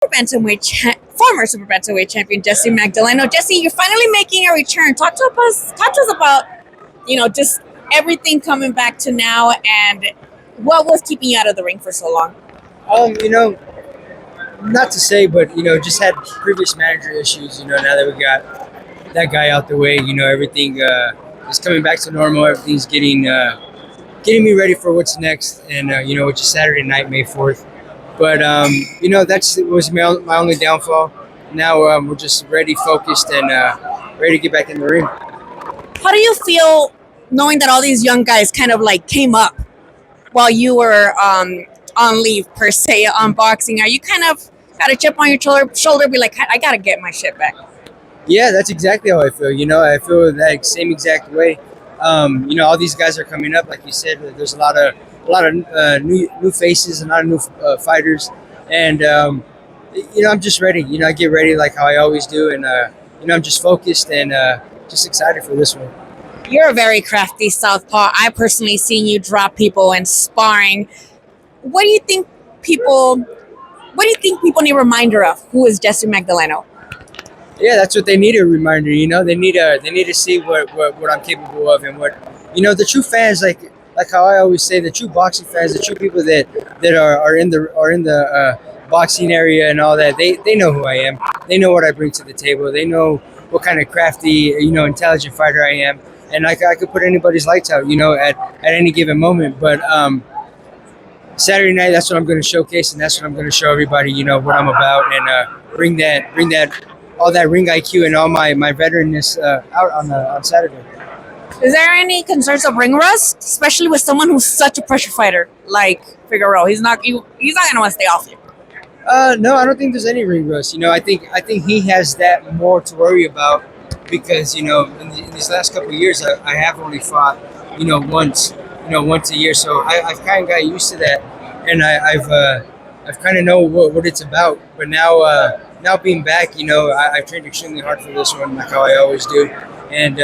Former super bantamweight champion Jesse Magdaleno. Jesse, you're finally making a return. Talk to us about just everything coming back to now, and what was keeping you out of the ring for so long. Um, you know, Not to say, but just had previous manager issues. Now that we got that guy out the way, everything is coming back to normal. Everything's getting me ready for what's next, and which is Saturday night, May 4th. But that's was my only downfall. Now we're just ready, focused, and ready to get back in the ring. How do you feel knowing that all these young guys kind of like came up while you were on leave per se on boxing? Are you kind of got a chip on your shoulder, be like, I gotta get my shit back? Yeah, that's exactly how I feel. I feel that same exact way. All these guys are coming up, like you said. There's a lot of new faces, a lot of new fighters, and I'm just ready. I get ready like how I always do, and I'm just focused and just excited for this one. You're a very crafty southpaw. I personally seen you drop people in sparring. What do you think people? What do you think people need a reminder of? Who is Jesse Magdaleno? Yeah, that's what they need, a reminder. They need to see what I'm capable of, and what the true fans, like how I always say, the true boxing fans, the true people that are in the boxing area and all that. They know who I am. They know what I bring to the table. They know what kind of crafty, intelligent fighter I am, and I could put anybody's lights out, at any given moment. But Saturday night, that's what I'm going to showcase, and that's what I'm going to show everybody, what I'm about, and bring that all that ring IQ and all my veteranness out on Saturday. Is there any concerns of ring rust, especially with someone who's such a pressure fighter like Figueroa? He's not going to want to stay off you. No, I don't think there's any ring rust. I think he has that more to worry about because in these last couple of years, I have only fought once a year, so I've kind of got used to that, and I've kind of know what it's about. But now being back, I've trained extremely hard for this one, like how I always do. And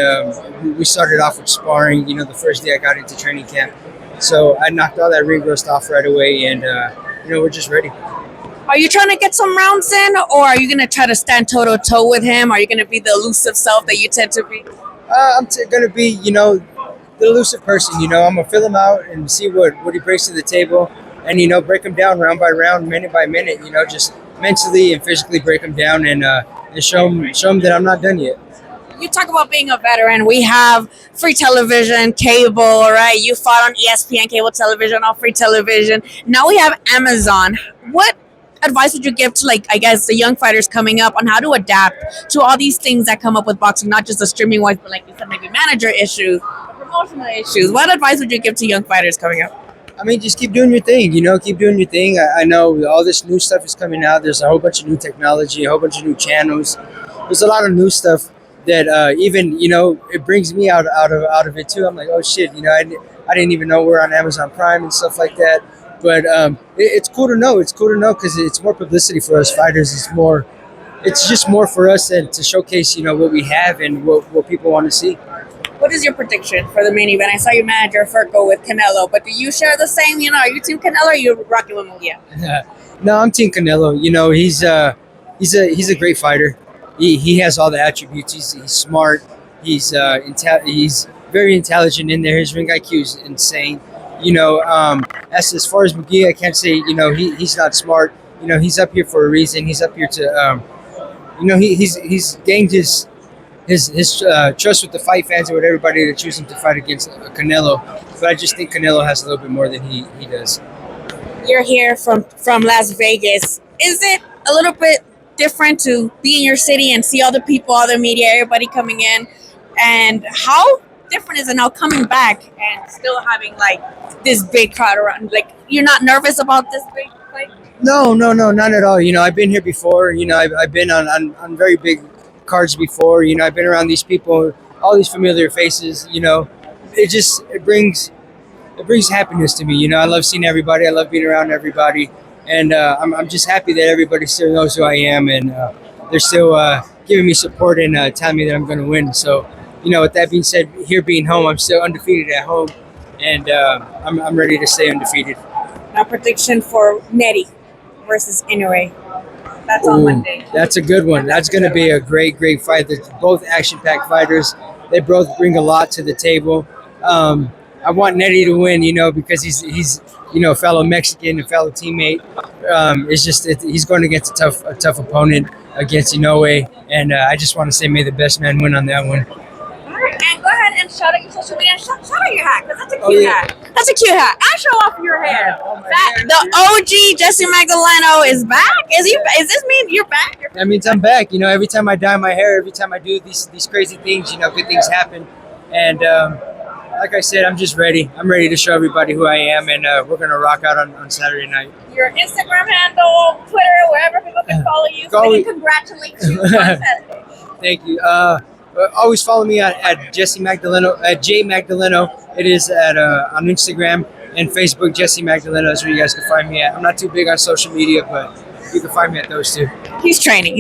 we started off with sparring, the first day I got into training camp. So I knocked all that ring rust off right away, and we're just ready. Are you trying to get some rounds in, or are you going to try to stand toe-to-toe with him? Are you going to be the elusive self that you tend to be? I'm going to be, the elusive person. I'm going to fill him out and see what he brings to the table, and, break him down round by round, minute by minute, just mentally and physically break him down, and show him that I'm not done yet. You talk about being a veteran. We have free television, cable, right? You fought on ESPN, cable television, on free television. Now we have Amazon. What advice would you give to, the young fighters coming up on how to adapt to all these things that come up with boxing, not just the streaming wise, but like you said, maybe manager issues, promotional issues? What advice would you give to young fighters coming up? I mean, just keep doing your thing, keep doing your thing. I know all this new stuff is coming out. There's a whole bunch of new technology, a whole bunch of new channels. There's a lot of new stuff that even, it brings me out of it too. I'm like, oh shit, I didn't even know we're on Amazon Prime and stuff like that. But it's cool to know. It's cool to know because it's more publicity for us fighters. It's just more for us and to showcase, what we have and what people want to see. What is your prediction for the main event? I saw you manager Furco with Canelo, but do you share the same? Are you Team Canelo or are you rocking with Munguia? No, I'm Team Canelo. He's a great fighter. He has all the attributes. He's smart. He's very intelligent in there. His ring IQ is insane. As far as Munguia, I can't say he's not smart. He's up here for a reason. He's up here to he's gained his trust with the fight fans and with everybody that choose him to fight against Canelo. But I just think Canelo has a little bit more than he does. You're here from Las Vegas. Is it a little bit different to be in your city and see all the people, all the media, everybody coming in? And how different is it now coming back and still having this big crowd around? You're not nervous about this big fight? No, not at all. I've been here before. I've been on very big cards before. I've been around these people, all these familiar faces. It brings happiness to me. I love seeing everybody. I love being around everybody, and I'm just happy that everybody still knows who I am, and they're still giving me support and telling me that I'm going to win. So, with that being said, here being home, I'm still undefeated at home, and I'm ready to stay undefeated. Now, prediction for Neri versus Inoue. That's on Monday. That's a good one. That's going to be a great fight. They're both action-packed fighters. They both bring a lot to the table. I want Nettie to win, because he's a fellow Mexican, a fellow teammate. He's going against a tough opponent against Inoue, and I just want to say may the best man win on that one. All right, and go ahead and shout out your social media. Shout out your hat, because that's a cute hat. That's a cute hat. And show off your hair. The OG Jesse Magdaleno is back. Is this mean you're back? That means I'm back. Every time I dye my hair, every time I do these crazy things, good things happen. And like I said, I'm just ready. I'm ready to show everybody who I am, and we're gonna rock out on Saturday night. Your Instagram handle, Twitter, wherever people can follow you, so they can congratulate you on Saturday. Thank you. Always follow me at Jesse Magdaleno, at J Magdaleno. It is on Instagram and Facebook. Jesse Magdaleno is where you guys can find me at. I'm not too big on social media, but you can find me at those two. He's training.